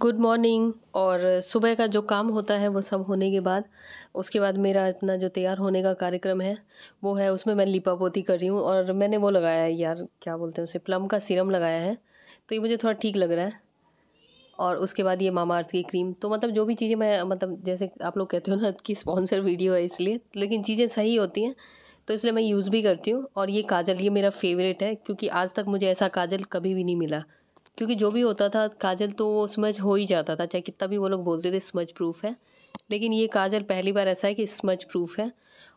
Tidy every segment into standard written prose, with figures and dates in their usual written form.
Good morning. और सुबह का जो काम होता है वो सब होने के बाद उसके बाद मेरा इतना जो तैयार होने का कार्यक्रम है वो है, उसमें मैं लिपा पोती कर रही हूँ। और मैंने वो लगाया है यार, क्या बोलते हैं उसे, प्लम का सीरम लगाया है, तो ये मुझे थोड़ा ठीक लग रहा है। और उसके बाद ये मामा अर्थ की क्रीम, तो मतलब जो भी चीज़ें मैं, मतलब जैसे आप लोग कहते हो ना कि स्पॉन्सर वीडियो है इसलिए, लेकिन चीज़ें सही होती हैं तो इसलिए मैं यूज़ भी करती हूँ। और ये काजल, ये मेरा फेवरेट है क्योंकि आज तक मुझे ऐसा काजल कभी भी नहीं मिला। क्योंकि जो भी होता था काजल तो वो स्मज हो ही जाता था, चाहे कितना भी वो लोग बोलते थे स्मज प्रूफ है, लेकिन ये काजल पहली बार ऐसा है कि स्मज प्रूफ है।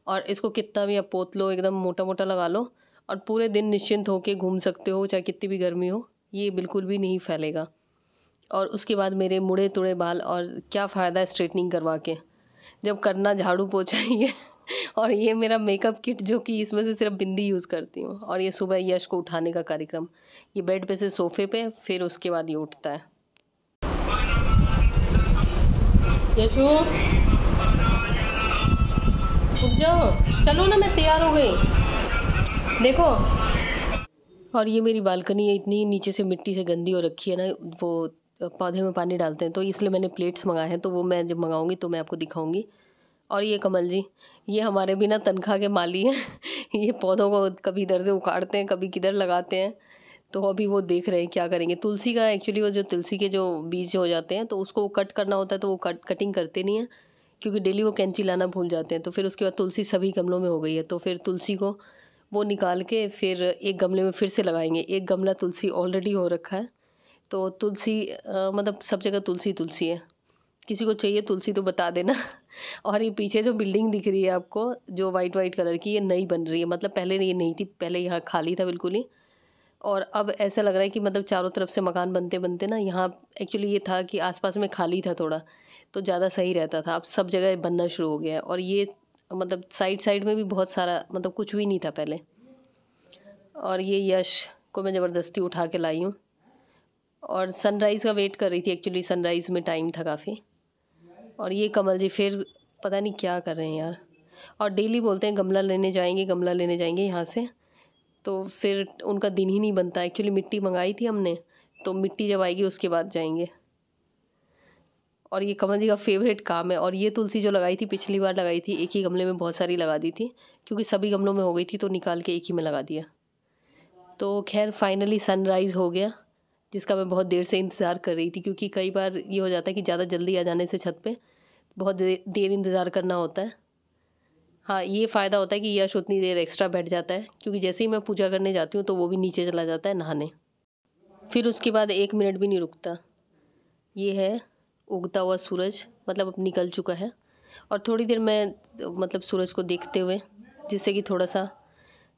और इसको कितना भी आप पोत लो, एकदम मोटा मोटा लगा लो और पूरे दिन निश्चिंत होकर घूम सकते हो, चाहे कितनी भी गर्मी हो, ये बिल्कुल भी नहीं फैलेगा। और उसके बाद मेरे मुड़े तुड़े बाल, और क्या फ़ायदा है स्ट्रेटनिंग करवा के, जब करना झाड़ू पोछा ही है। और ये मेरा मेकअप किट, जो कि इसमें से सिर्फ बिंदी यूज़ करती हूँ। और ये सुबह यश को उठाने का कार्यक्रम, ये बेड पे से सोफे पे, फिर उसके बाद ये उठता है। यशु उठ जाओ, चलो ना, मैं तैयार हो गई, देखो। और ये मेरी बालकनी है, इतनी नीचे से मिट्टी से गंदी हो रखी है ना, वो पौधे में पानी डालते हैं, तो इसलिए मैंने प्लेट्स मंगाए हैं, तो वो मैं जब मंगाऊंगी तो मैं आपको दिखाऊंगी। और ये कमल जी, ये हमारे बिना तनख्वाह के माली हैं। ये पौधों को कभी इधर से उखाड़ते हैं, कभी किधर लगाते हैं, तो अभी वो देख रहे हैं क्या करेंगे। तुलसी का एक्चुअली, वो जो तुलसी के जो बीज हो जाते हैं तो उसको कट करना होता है, तो वो कटिंग करते नहीं हैं क्योंकि डेली वो कैंची लाना भूल जाते हैं। तो फिर उसके बाद तुलसी सभी गमलों में हो गई है, तो फिर तुलसी को वो निकाल के फिर एक गमले में फिर से लगाएंगे। एक गमला तुलसी ऑलरेडी हो रखा है, तो तुलसी मतलब सब जगह तुलसी तुलसी है। किसी को चाहिए तुलसी तो बता देना। और ये पीछे जो बिल्डिंग दिख रही है आपको, जो वाइट वाइट कलर की, ये नई बन रही है, मतलब पहले ये नहीं थी, पहले यहाँ खाली था बिल्कुल ही। और अब ऐसा लग रहा है कि मतलब चारों तरफ से मकान बनते बनते ना, यहाँ एक्चुअली ये था कि आसपास में खाली था थोड़ा, तो ज़्यादा सही रहता था। अब सब जगह बनना शुरू हो गया है। और ये मतलब साइड साइड में भी बहुत सारा, मतलब कुछ भी नहीं था पहले। और ये यश को मैं ज़बरदस्ती उठा के लाई हूँ। और सनराइज़ का वेट कर रही थी, एक्चुअली सनराइज़ में टाइम था काफ़ी। और ये कमल जी फिर पता नहीं क्या कर रहे हैं यार। और डेली बोलते हैं गमला लेने जाएंगे, गमला लेने जाएंगे यहाँ से, तो फिर उनका दिन ही नहीं बनता। एक्चुअली मिट्टी मंगाई थी हमने, तो मिट्टी जब आएगी उसके बाद जाएंगे। और ये कमल जी का फेवरेट काम है। और ये तुलसी जो लगाई थी, पिछली बार लगाई थी, एक ही गमले में बहुत सारी लगा दी थी, क्योंकि सभी गमलों में हो गई थी तो निकाल के एक ही में लगा दिया। तो खैर फाइनली सनराइज़ हो गया, जिसका मैं बहुत देर से इंतज़ार कर रही थी, क्योंकि कई बार ये हो जाता है कि ज़्यादा जल्दी आ जाने से छत पे बहुत देर इंतज़ार करना होता है। हाँ, ये फ़ायदा होता है कि यश उतनी देर एक्स्ट्रा बैठ जाता है, क्योंकि जैसे ही मैं पूजा करने जाती हूँ तो वो भी नीचे चला जाता है नहाने, फिर उसके बाद 1 मिनट भी नहीं रुकता। ये है उगता हुआ सूरज, मतलब अब निकल चुका है। और थोड़ी देर मैं मतलब सूरज को देखते हुए, जिससे कि थोड़ा सा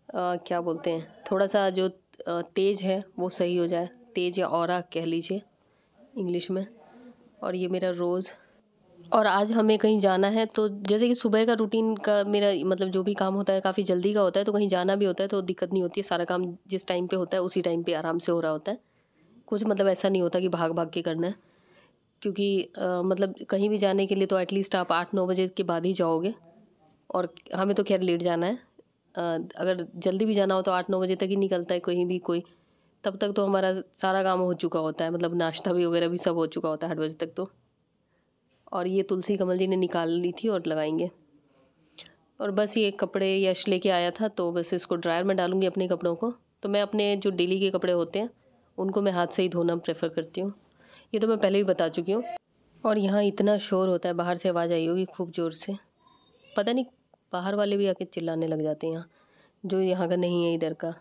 क्या बोलते हैं, थोड़ा सा जो तेज़ है वो सही हो जाए, तेज़ या ऑरा कह लीजिए इंग्लिश में। और ये मेरा रोज़। और आज हमें कहीं जाना है, तो जैसे कि सुबह का रूटीन का मेरा मतलब जो भी काम होता है काफ़ी जल्दी का होता है, तो कहीं जाना भी होता है तो दिक्कत नहीं होती है, सारा काम जिस टाइम पे होता है उसी टाइम पे आराम से हो रहा होता है। कुछ मतलब ऐसा नहीं होता कि भाग भाग के करना है, क्योंकि मतलब कहीं भी जाने के लिए तो एटलीस्ट आप 8-9 बजे के बाद ही जाओगे। और हमें तो खैर लेट जाना है, अगर जल्दी भी जाना हो तो 8-9 बजे तक ही निकलता है कहीं भी कोई, तब तक तो हमारा सारा काम हो चुका होता है, मतलब नाश्ता भी वगैरह भी सब हो चुका होता है 8 बजे तक तो। और ये तुलसी कमल जी ने निकाल ली थी और लगाएंगे। और बस ये कपड़े यश लेके आया था, तो बस इसको ड्रायर में डालूंगी अपने कपड़ों को। तो मैं अपने जो डेली के कपड़े होते हैं उनको मैं हाथ से ही धोना प्रेफर करती हूँ, ये तो मैं पहले भी बता चुकी हूँ। और यहाँ इतना शोर होता है, बाहर से आवाज़ आई होगी खूब ज़ोर से, पता नहीं बाहर वाले भी आके चिल्लाने लग जाते हैं यहाँ, जो यहाँ का नहीं है इधर का।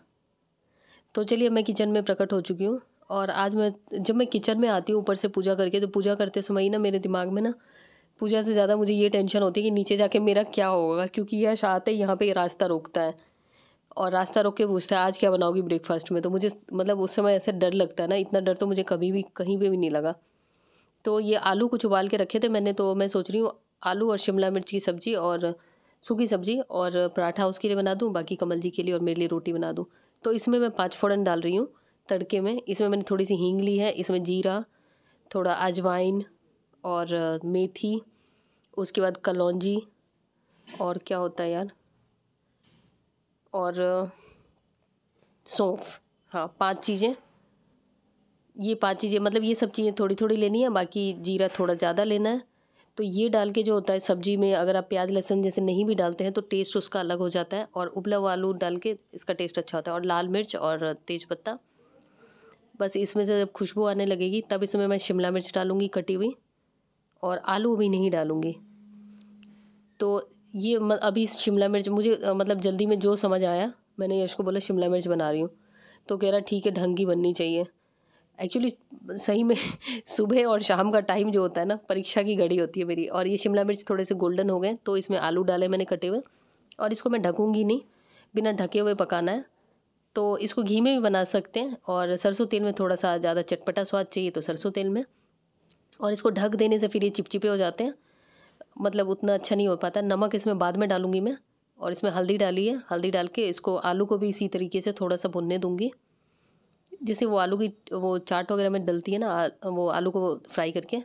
तो चलिए, मैं किचन में प्रकट हो चुकी हूँ। और आज मैं जब मैं किचन में आती हूँ ऊपर से पूजा करके, तो पूजा करते समय ही ना मेरे दिमाग में ना पूजा से ज़्यादा मुझे ये टेंशन होती है कि नीचे जाके मेरा क्या होगा, क्योंकि यश आते ही यहाँ पे रास्ता रोकता है और रास्ता रोक के पूछता है आज क्या बनाओगी ब्रेकफास्ट में। तो मुझे मतलब उस समय ऐसे डर लगता है ना, इतना डर तो मुझे कभी भी कहीं पे भी नहीं लगा। तो ये आलू कुछ उबाल के रखे थे मैंने, तो मैं सोच रही हूँ आलू और शिमला मिर्च की सब्ज़ी और सूखी सब्ज़ी और पराठा उसके लिए बना दूँ, बाकी कमल जी के लिए और मेरे लिए रोटी बना दूँ। तो इसमें मैं 5 फोड़न डाल रही हूँ तड़के में। इसमें मैंने थोड़ी सी हींग ली है, इसमें जीरा, थोड़ा अजवाइन और मेथी, उसके बाद कलौंजी, और क्या होता है यार, और सौंफ। हाँ, 5 चीज़ें ये 5 चीज़ें, मतलब ये सब चीज़ें थोड़ी थोड़ी लेनी है, बाकी जीरा थोड़ा ज़्यादा लेना है। तो ये डाल के जो होता है सब्जी में, अगर आप प्याज लहसुन जैसे नहीं भी डालते हैं तो टेस्ट उसका अलग हो जाता है, और उबला हुआ आलू डाल के इसका टेस्ट अच्छा होता है। और लाल मिर्च और तेज पत्ता, बस इसमें से जब खुशबू आने लगेगी तब इसमें मैं शिमला मिर्च डालूँगी कटी हुई, और आलू भी नहीं डालूँगी। तो ये अभी शिमला मिर्च मुझे मतलब जल्दी में जो समझ आया, मैंने यश को बोला शिमला मिर्च बना रही हूँ, तो कह रहा ठीक है, ढंग की बननी चाहिए। एक्चुअली सही में सुबह और शाम का टाइम जो होता है ना, परीक्षा की घड़ी होती है मेरी। और ये शिमला मिर्च थोड़े से गोल्डन हो गए तो इसमें आलू डाले मैंने कटे हुए, और इसको मैं ढकूंगी नहीं, बिना ढके हुए पकाना है। तो इसको घी में भी बना सकते हैं, और सरसों तेल में थोड़ा सा ज़्यादा चटपटा स्वाद चाहिए तो सरसों तेल में। और इसको ढक देने से फिर ये चिपचिपे हो जाते हैं, मतलब उतना अच्छा नहीं हो पाता। नमक इसमें बाद में डालूंगी मैं, और इसमें हल्दी डाली है, हल्दी डाल के इसको आलू को भी इसी तरीके से थोड़ा सा भुनने दूंगी, जैसे वो आलू की वो चाट वगैरह में डलती है ना, वो आलू को फ्राई करके,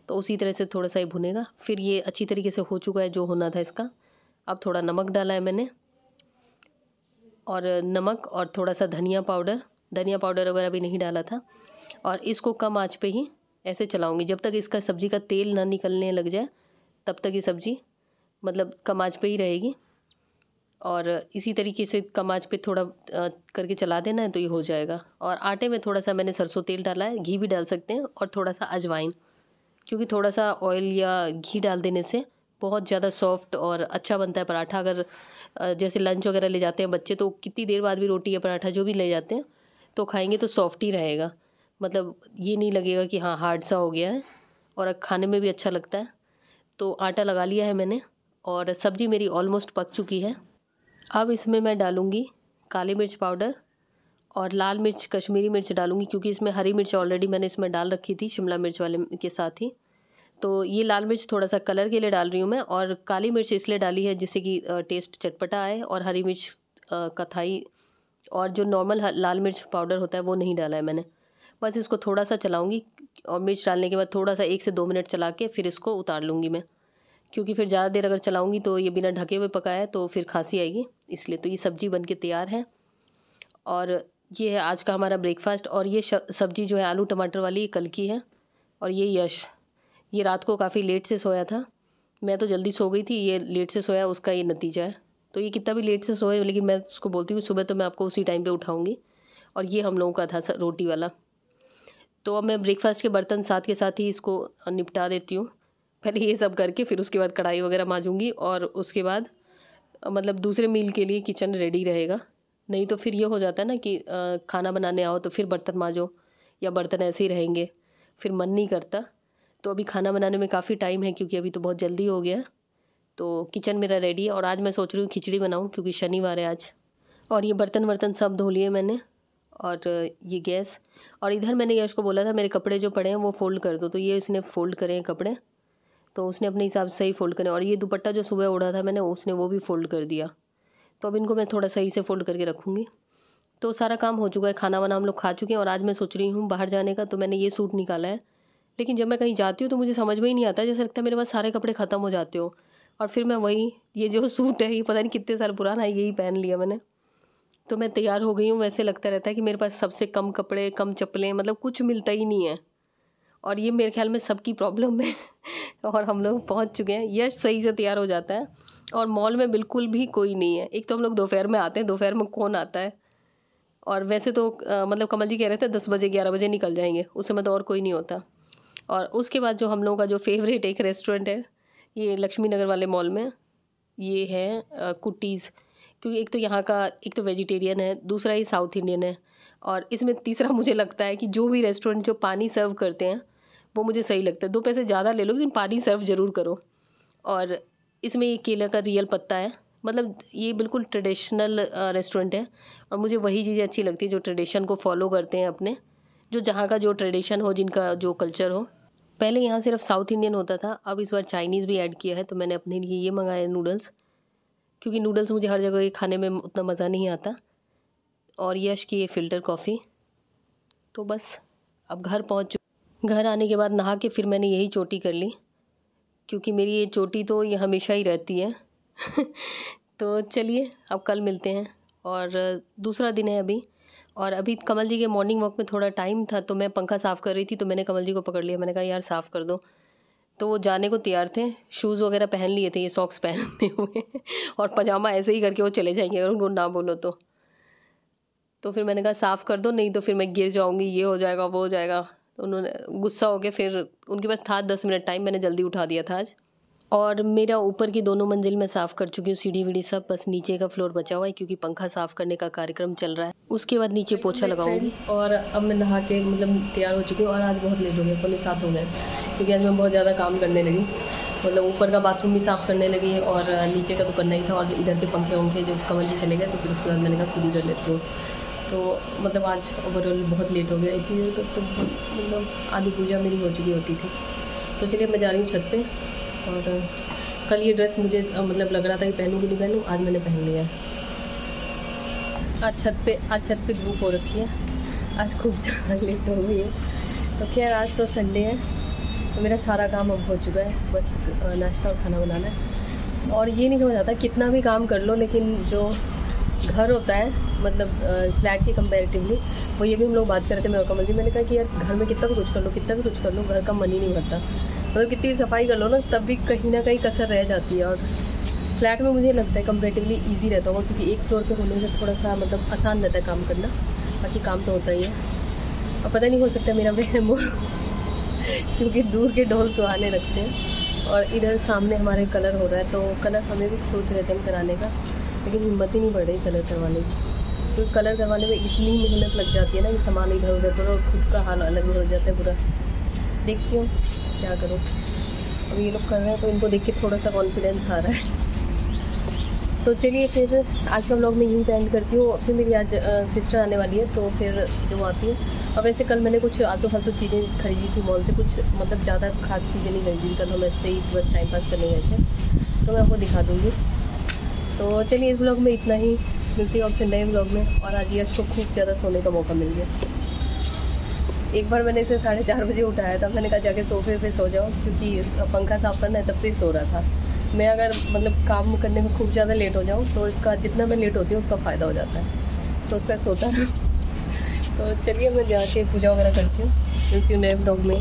तो उसी तरह से थोड़ा सा ये भुनेगा। फिर ये अच्छी तरीके से हो चुका है जो होना था इसका। अब थोड़ा नमक डाला है मैंने, और नमक और थोड़ा सा धनिया पाउडर वगैरह भी नहीं डाला था। और इसको कम आंच पे ही ऐसे चलाऊंगी जब तक इसका सब्ज़ी का तेल ना निकलने लग जाए, तब तक ये सब्ज़ी मतलब कम आंच पे ही रहेगी। और इसी तरीके से कम आंच पे थोड़ा करके चला देना है तो ये हो जाएगा। और आटे में थोड़ा सा मैंने सरसों तेल डाला है, घी भी डाल सकते हैं, और थोड़ा सा अजवाइन, क्योंकि थोड़ा सा ऑयल या घी डाल देने से बहुत ज़्यादा सॉफ्ट और अच्छा बनता है पराठा। अगर जैसे लंच वगैरह ले जाते हैं बच्चे, तो कितनी देर बाद भी रोटी या पराठा जो भी ले जाते हैं तो खाएंगे तो सॉफ्ट ही रहेगा, मतलब ये नहीं लगेगा कि हाँ हार्ड सा हो गया है, और खाने में भी अच्छा लगता है। तो आटा लगा लिया है मैंने, और सब्ज़ी मेरी ऑलमोस्ट पक चुकी है। अब इसमें मैं डालूँगी काली मिर्च पाउडर, और लाल मिर्च कश्मीरी मिर्च डालूँगी, क्योंकि इसमें हरी मिर्च ऑलरेडी मैंने इसमें डाल रखी थी शिमला मिर्च वाले के साथ ही। तो ये लाल मिर्च थोड़ा सा कलर के लिए डाल रही हूँ मैं, और काली मिर्च इसलिए डाली है जिससे कि टेस्ट चटपटा आए। और हरी मिर्च कथाई, और जो नॉर्मल लाल मिर्च पाउडर होता है वो नहीं डाला है मैंने। बस इसको थोड़ा सा चलाऊँगी, और मिर्च डालने के बाद थोड़ा सा 1 से 2 मिनट चला के फिर इसको उतार लूँगी मैं, क्योंकि फिर ज़्यादा देर अगर चलाऊँगी तो ये बिना ढके हुए पकाया है तो फिर खांसी आएगी, इसलिए। तो ये सब्ज़ी बन के तैयार है, और ये है आज का हमारा ब्रेकफास्ट। और ये सब्ज़ी जो है आलू टमाटर वाली, ये कल की है। और ये यश, ये रात को काफ़ी लेट से सोया था, मैं तो जल्दी सो गई थी, ये लेट से सोया, उसका ये नतीजा है। तो ये कितना भी लेट से सोए, लेकिन मैं उसको बोलती हूँ सुबह तो मैं आपको उसी टाइम पे उठाऊँगी। और ये हम लोगों का था रोटी वाला। तो अब मैं ब्रेकफास्ट के बर्तन साथ के साथ ही इसको निपटा देती हूँ। पहले ये सब करके फिर उसके बाद कढ़ाई वगैरह मांजूँगी, और उसके बाद मतलब दूसरे मील के लिए किचन रेडी रहेगा। नहीं तो फिर ये हो जाता है ना कि खाना बनाने आओ तो फिर बर्तन मांजो, या बर्तन ऐसे ही रहेंगे, फिर मन नहीं करता। तो अभी खाना बनाने में काफ़ी टाइम है, क्योंकि अभी तो बहुत जल्दी हो गया है। तो किचन मेरा रेडी है, और आज मैं सोच रही हूँ खिचड़ी बनाऊँ, क्योंकि शनिवार है आज। और ये बर्तन वर्तन सब धो लिए मैंने, और ये गैस। और इधर मैंने यश को बोला था मेरे कपड़े जो पड़े हैं वो फ़ोल्ड कर दो, तो ये इसने फ़ोल्ड करे हैं कपड़े, तो उसने अपने हिसाब से ही फ़ोल्ड करे। और ये दुपट्टा जो सुबह ओढ़ा था मैंने, उसने वो भी फ़ोल्ड कर दिया। तो अब इनको मैं थोड़ा सही से फ़ोल्ड करके रखूँगी। तो सारा काम हो चुका है, खाना वाना हम लोग खा चुके हैं। और आज मैं सोच रही हूँ बाहर जाने का, तो मैंने ये सूट निकाला है। लेकिन जब मैं कहीं जाती हूँ तो मुझे समझ में ही नहीं आता, जैसे लगता है मेरे पास सारे कपड़े ख़त्म हो जाते हो, और फिर मैं वही, ये जो सूट है ये पता नहीं कितने साल पुराना है, यही पहन लिया मैंने। तो मैं तैयार हो गई हूँ, वैसे लगता रहता है कि मेरे पास सबसे कम कपड़े, कम चप्पलें, मतलब कुछ मिलता ही नहीं है। और ये मेरे ख्याल में सबकी प्रॉब्लम है। और हम लोग पहुँच चुके हैं, यश सही से तैयार हो जाता है, और मॉल में बिल्कुल भी कोई नहीं है। एक तो हम लोग दोपहर में आते हैं, दोपहर में कौन आता है। और वैसे तो मतलब कमल जी कह रहे थे 10 बजे 11 बजे निकल जाएंगे, उस समय तो और कोई नहीं होता। और उसके बाद जो हम लोगों का जो फेवरेट एक रेस्टोरेंट है, ये लक्ष्मी नगर वाले मॉल में, ये है कुटीज़। क्योंकि एक तो यहाँ का, एक तो वेजिटेरियन है, दूसरा ही साउथ इंडियन है, और इसमें तीसरा मुझे लगता है कि जो भी रेस्टोरेंट जो पानी सर्व करते हैं वो मुझे सही लगता है। 2 पैसे ज़्यादा ले लो लेकिन पानी सर्व ज़रूर करो। और इसमें ये केला का रियल पत्ता है, मतलब ये बिल्कुल ट्रेडिशनल रेस्टोरेंट है। और मुझे वही चीज़ें अच्छी लगती है जो ट्रेडिशन को फॉलो करते हैं अपने, जो जहाँ का जो ट्रेडिशन हो, जिनका जो कल्चर हो। पहले यहाँ सिर्फ साउथ इंडियन होता था, अब इस बार चाइनीज़ भी ऐड किया है, तो मैंने अपने लिए ये मंगाया नूडल्स, क्योंकि नूडल्स मुझे हर जगह के खाने में उतना मज़ा नहीं आता। और यश की ये फ़िल्टर कॉफ़ी। तो बस अब घर पहुँच चुके। घर आने के बाद नहा के फिर मैंने यही चोटी कर ली, क्योंकि मेरी ये चोटी तो ये हमेशा ही रहती है। तो चलिए अब कल मिलते हैं, और दूसरा दिन है अभी। और अभी कमल जी के मॉर्निंग वॉक में थोड़ा टाइम था, तो मैं पंखा साफ़ कर रही थी, तो मैंने कमल जी को पकड़ लिया, मैंने कहा यार साफ़ कर दो। तो वो जाने को तैयार थे, शूज़ वगैरह पहन लिए थे, ये सॉक्स पहने हुए और पजामा ऐसे ही करके वो चले जाएंगे अगर उनको ना बोलो तो फिर मैंने कहा साफ़ कर दो, नहीं तो फिर मैं गिर जाऊँगी, ये हो जाएगा वो हो जाएगा। तो उन्होंने गुस्सा हो गया, फिर उनके पास था 10 मिनट टाइम, मैंने जल्दी उठा दिया था आज। और मेरा ऊपर की दोनों मंजिल मैं साफ़ कर चुकी हूँ, सीढ़ी वीढ़ी सब, बस नीचे का फ्लोर बचा हुआ है क्योंकि पंखा साफ़ करने का कार्यक्रम चल रहा है। उसके बाद नीचे पोछा लगाऊंगी। और अब मैं नहा के मतलब तैयार हो चुकी हूँ और आज बहुत लेट हो गया, 6:45 हो गए क्योंकि आज मैं बहुत ज़्यादा काम करने लगी। मतलब ऊपर का बाथरूम भी साफ़ करने लगी और नीचे का तो करना ही था, और इधर के पंखे वंखे जो कमल जी चले गए तो फिर उसके बाद मैंने कहा खुद ही कर लेती हूँ। तो मतलब आज ओवरऑल बहुत लेट हो गया, इतनी देर तक तो मतलब आधी पूजा मेरी हो चुकी होती थी। तो चलिए मैं जा रही हूँ छत पे। और कल ये ड्रेस मुझे मतलब लग रहा था कि पहनूँ कि नहीं पहनूँ, आज मैंने पहन लिया है। आज छत पे धूप हो रखी है, आज खूब ज़्यादा लेट हो गई है। तो खैर आज तो संडे है, तो मेरा सारा काम अब हो चुका है, बस नाश्ता और खाना बनाना है। और ये नहीं समझ आता कितना भी काम कर लो, लेकिन जो घर होता है मतलब फ्लैट के कंपैरेटिवली, वो ये भी हम लोग बात कर रहे थे मैं और कमल जी, मैंने कहा कि यार घर में कितना भी कुछ कर लो, कितना भी कुछ कर लो, घर का मन ही नहीं भरता। मतलब कितनी भी सफाई कर लो ना, तब भी कहीं ना कहीं कसर रह जाती है। और फ्लैट में मुझे लगता है कंपैरेटिवली ईजी रहता होगा क्योंकि एक फ्लोर पे होने से थोड़ा सा मतलब आसान रहता है काम करना, बाकी काम तो होता ही है। और पता नहीं, हो सकता है मेरा वहम हो क्योंकि दूर के ढोल सुहाने लगते हैं। और इधर सामने हमारे कलर हो रहा है, तो कलर हमें भी सोच रहे थे हम कराने का, लेकिन हिम्मत ही नहीं बढ़ रही कलर करवाने की, क्योंकि कलर करवाने में इतनी मेहनत लग जाती है ना कि सामान इधर उधर करो और खुद का हाल अलग हो जाता है पूरा। देखती हूँ क्या करूँ। अब ये लोग कर रहे हैं तो इनको देख के थोड़ा सा कॉन्फिडेंस आ रहा है। तो चलिए फिर आज का व्लॉग मैं यहीं पे एंड करती हूँ। फिर मेरी आज सिस्टर आने वाली है, तो फिर जो आती है। और वैसे कल मैंने कुछ आलतू फालतू चीज़ें खरीदी थी मॉल से, कुछ मतलब ज़्यादा खास चीज़ें नहीं खरीदी, कल हम ऐसे ही बस टाइम पास करने गए थे, तो मैं आपको दिखा दूँगी। तो चलिए इस ब्लॉग में इतना ही, मिलती हूँ आपसे नए ब्लॉग में। और आज यश को खूब ज़्यादा सोने का मौका मिल गया। एक बार मैंने इसे 4:30 बजे उठाया था, मैंने कहा जाके सोफे पे सो जाओ क्योंकि पंखा साफ़ करना है, तब से ही सो रहा था। मैं अगर मतलब काम करने में खूब ज़्यादा लेट हो जाऊँ तो इसका जितना मैं लेट होती हूँ उसका फ़ायदा हो जाता है, तो उसका सोता है। तो चलिए मैं जाके पूजा वगैरह करती हूँ, मिलती हूँ नए ब्लॉग में।